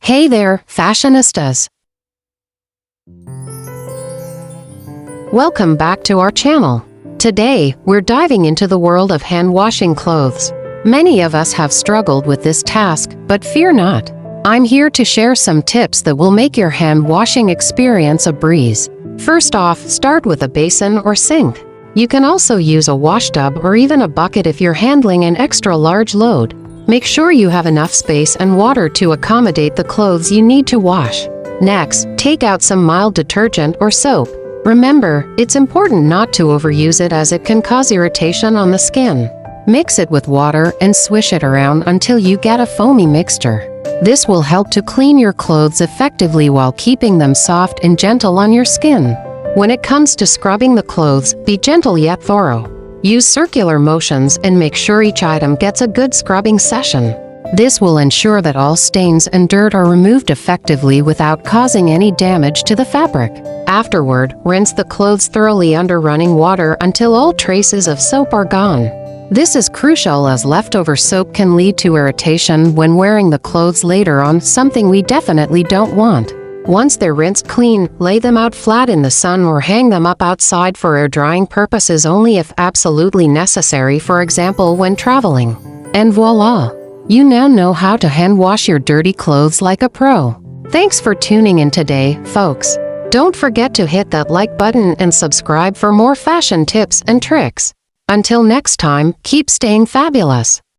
Hey there, fashionistas! Welcome back to our channel. Today, we're diving into the world of hand-washing clothes. Many of us have struggled with this task, but fear not. I'm here to share some tips that will make your hand-washing experience a breeze. First off, start with a basin or sink. You can also use a wash tub or even a bucket if you're handling an extra large load. Make sure you have enough space and water to accommodate the clothes you need to wash. Next, take out some mild detergent or soap. Remember, it's important not to overuse it as it can cause irritation on the skin. Mix it with water and swish it around until you get a foamy mixture. This will help to clean your clothes effectively while keeping them soft and gentle on your skin. When it comes to scrubbing the clothes, be gentle yet thorough. Use circular motions and make sure each item gets a good scrubbing session. This will ensure that all stains and dirt are removed effectively without causing any damage to the fabric. Afterward, rinse the clothes thoroughly under running water until all traces of soap are gone. This is crucial as leftover soap can lead to irritation when wearing the clothes later on, something we definitely don't want. Once they're rinsed clean, lay them out flat in the sun or hang them up outside for air drying purposes only if absolutely necessary, for example when traveling. And voila! You now know how to hand wash your dirty clothes like a pro. Thanks for tuning in today, folks. Don't forget to hit that like button and subscribe for more fashion tips and tricks. Until next time, keep staying fabulous.